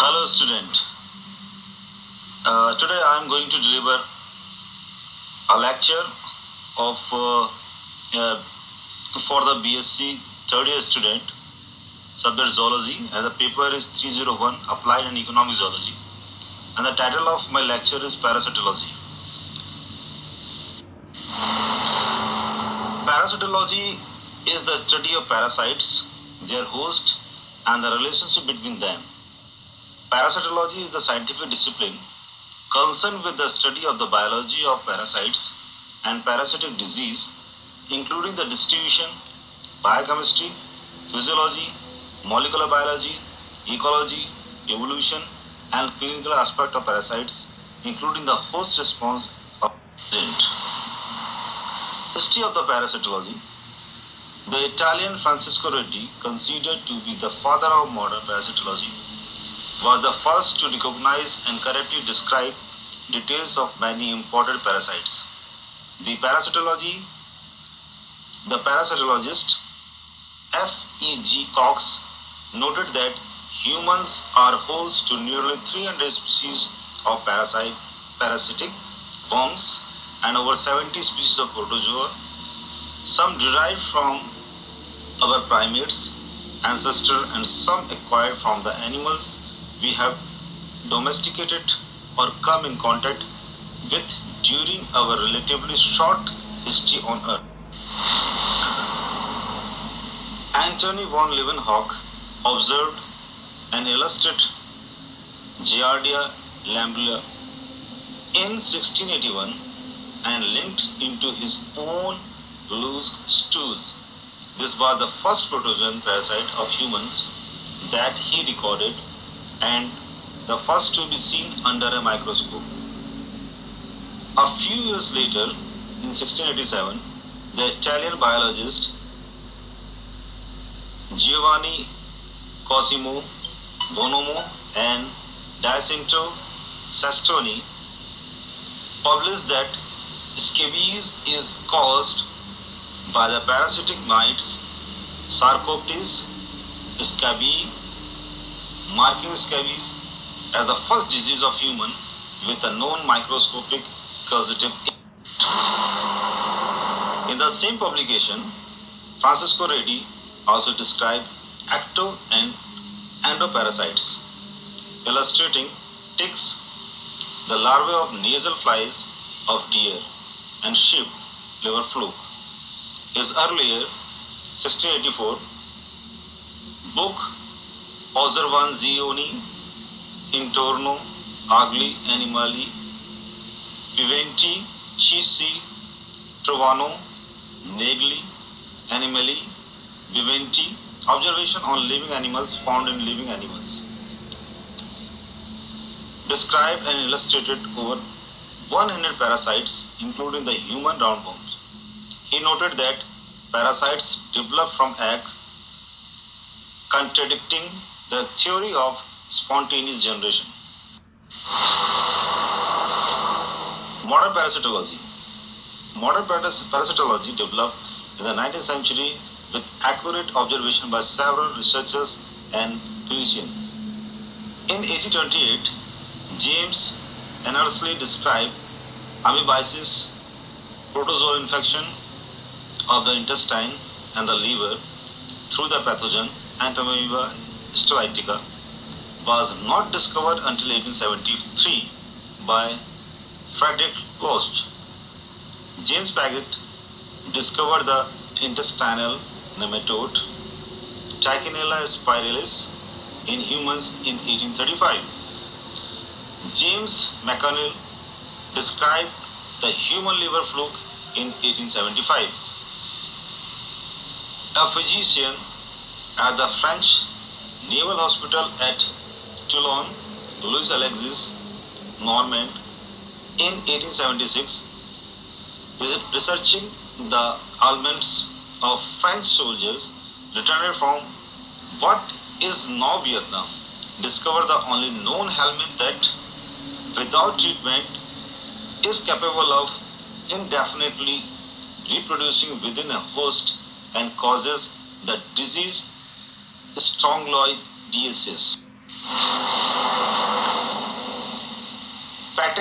Hello student. Today I am going to deliver a lecture of for the BSc third year student, subject zoology, and the paper is 301 Applied and Economic Zoology, and the title of my lecture is Parasitology. Parasitology is the study of parasites, their host, and the relationship between them. Parasitology is the scientific discipline concerned with the study of the biology of parasites and parasitic disease, including the distribution, biochemistry, physiology, molecular biology, ecology, evolution, and clinical aspect of parasites, including the host response of patient. History of the parasitology. The Italian Francesco Redi, considered to be the father of modern parasitology, was the first to recognize and correctly describe details of many imported parasites. The parasitologist F.E.G. Cox noted that humans are host to nearly 300 species of parasitic worms and over 70 species of protozoa, some derived from our primates ancestor and some acquired from the animals we have domesticated or come in contact with during our relatively short history on Earth. Antony von Leeuwenhoek observed and illustrated Giardia Lambria in 1681 and linked into his own loose stews. This was the first protozoan parasite of humans that he recorded and the first to be seen under a microscope. A few years later, in 1687, the Italian biologist Giovanni Cosimo Bonomo and Giacinto Sastoni published that scabies is caused by the parasitic mites Sarcoptes scabiei, marking scabies as the first disease of human with a known microscopic causative agent. In the same publication, Francesco Redi also described ecto and endoparasites, illustrating ticks, the larvae of nasal flies of deer, and sheep liver fluke. His earlier, 1684, book Osservazioni intorno agli animali viventi ci si trovano negli animali viventi, observation on living animals found in living animals, described and illustrated over 100 parasites, including the human roundworms. He noted that parasites develop from eggs, contradicting the theory of spontaneous generation. Modern parasitology. Modern parasitology developed in the 19th century with accurate observation by several researchers and clinicians. In 1828, James Enersley described amoebiasis, protozoal infection of the intestine and the liver through the pathogen Entamoeba stereotypica was not discovered until 1873 by Frederick Lost. James Paget discovered the intestinal nematode Trichinella spiralis in humans in 1835. James McConnell described the human liver fluke in 1875. A physician at the French Naval Hospital at Toulon, Louis Alexis Normand, in 1876, researching the ailments of French soldiers returned from what is now Vietnam, discovered the only known helminth that, without treatment, is capable of indefinitely reproducing within a host and causes the disease strongyloidiasis.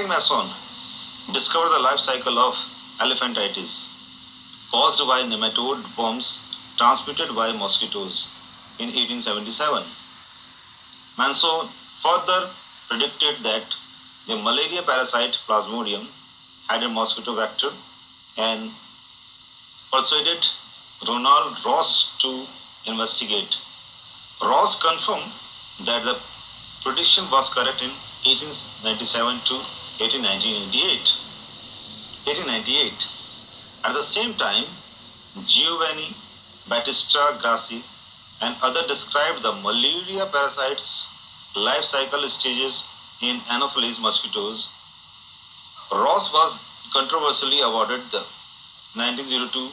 Patrick Masson discovered the life cycle of elephantitis caused by nematode worms transmitted by mosquitoes in 1877. Manson further predicted that the malaria parasite Plasmodium had a mosquito vector and persuaded Ronald Ross to investigate. Ross confirmed that the prediction was correct in 1897 to 1898. At the same time, Giovanni Battista Grassi and others described the malaria parasite's life cycle stages in Anopheles mosquitoes. Ross was controversially awarded the 1902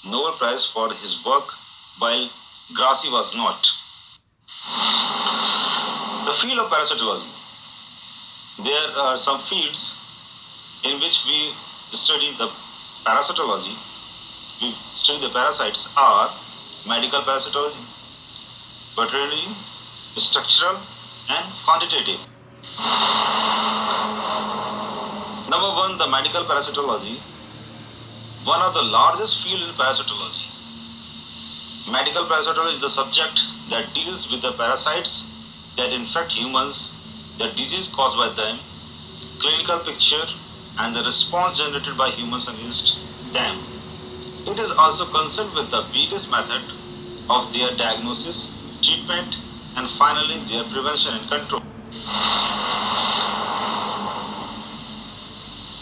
Nobel Prize for his work, while Grassi was not. The field of parasitology. There are some fields in which we study the parasitology. We study the parasites are medical parasitology, veterinary, structural, and quantitative. Number one, the medical parasitology. One of the largest fields in parasitology. Medical parasitology is the subject that deals with the parasites that infect humans, the disease caused by them, clinical picture, and the response generated by humans against them. It is also concerned with the various methods of their diagnosis, treatment, and finally their prevention and control.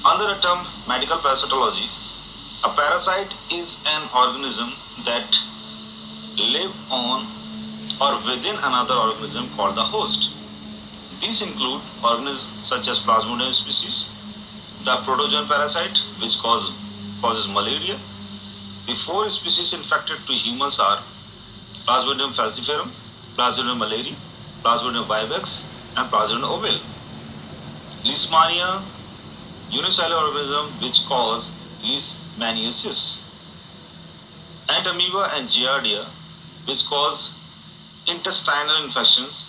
Under the term medical parasitology, a parasite is an organism that lives on or within another organism called the host. These include organisms such as Plasmodium species, the protozoan parasite which causes malaria. The four species infected to humans are Plasmodium falciparum, Plasmodium malariae, Plasmodium vivax, and Plasmodium ovale. Leishmania, unicellular organism which cause leishmaniasis. Entamoeba and Giardia which cause intestinal infections,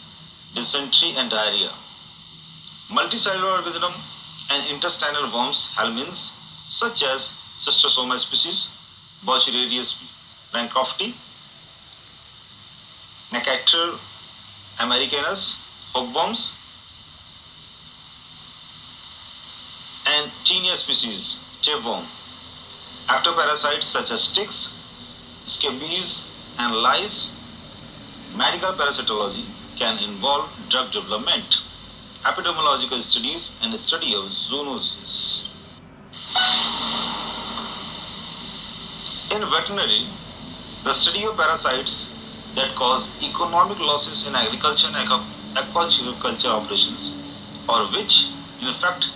dysentery and diarrhea. Multicellular organism and intestinal worms, helminths, such as Schistosoma species, Boucheridia bancrofti, Necactor americanus, hookworms, and Taenia species, tapeworm. Ectoparasites such as ticks, scabies, and lice. Medical parasitology can involve drug development, epidemiological studies, and study of zoonosis. In veterinary, the study of parasites that cause economic losses in agriculture and aquaculture operations, or which infect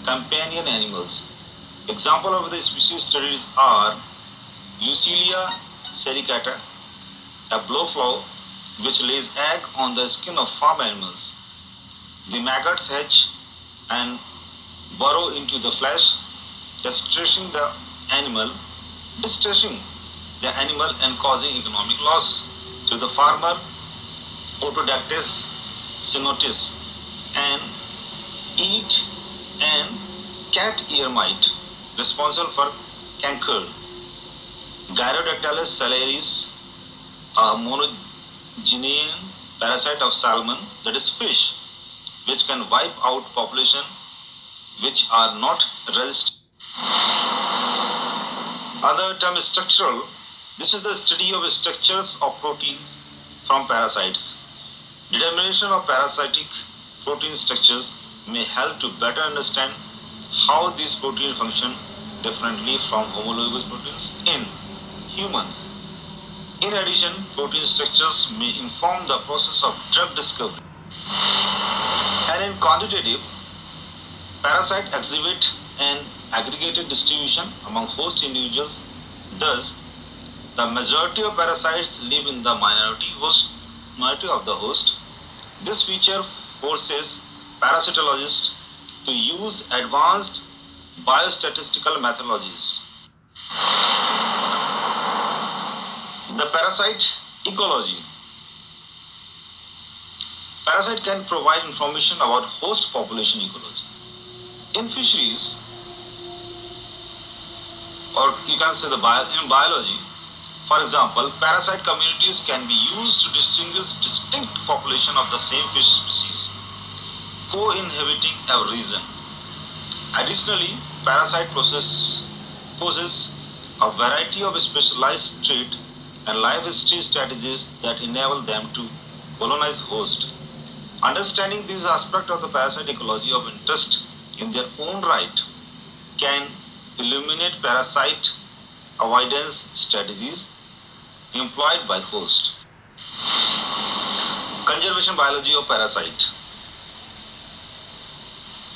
companion animals. Example of the species studies are Lucilia sericata, a blowfly which lays egg on the skin of farm animals. The maggots hatch and burrow into the flesh, distressing the animal and causing economic loss to the farmer. Otodactys cynotis, and eat and cat ear mite responsible for canker. Gyrodactylus salaris, a monogenean parasite of salmon, that is fish, which can wipe out population which are not resistant. Other term is structural. This is the study of structures of proteins from parasites. Determination of parasitic protein structures may help to better understand how these proteins function differently from homologous proteins in humans. In addition, protein structures may inform the process of drug discovery. And in quantitative, parasites exhibit an aggregated distribution among host individuals. Thus, the majority of parasites live in the minority of the host. This feature forces parasitologists to use advanced biostatistical methodologies. The parasite ecology. Parasite can provide information about host population ecology. In fisheries, or you can say in biology, for example, parasite communities can be used to distinguish distinct population of the same fish species co-inhabiting a region. Additionally, parasite process poses a variety of specialized trait and life history strategies that enable them to colonize host. Understanding these aspects of the parasite ecology of interest in their own right can illuminate parasite avoidance strategies employed by host. Conservation biology of parasite.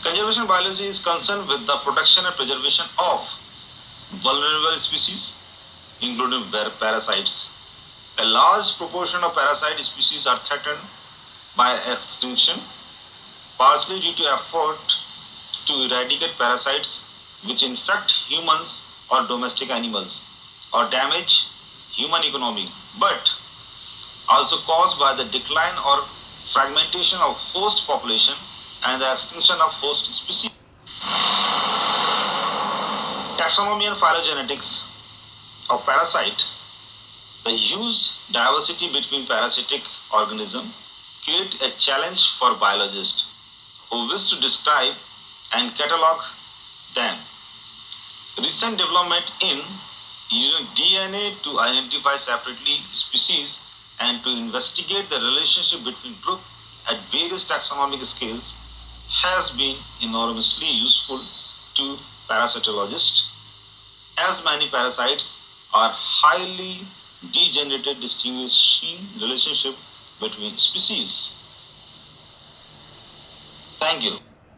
Conservation biology is concerned with the protection and preservation of vulnerable species, including parasites. A large proportion of parasite species are threatened by extinction, partially due to effort to eradicate parasites which infect humans or domestic animals or damage human economy, but also caused by the decline or fragmentation of host population and the extinction of host species. Taxonomy and phylogenetics of parasite. The huge diversity between parasitic organisms create a challenge for biologists who wish to describe and catalog them. Recent development in using DNA to identify separately species and to investigate the relationship between groups at various taxonomic scales has been enormously useful to parasitologists, as many parasites are highly degenerated distinguishing relationship between species. Thank you.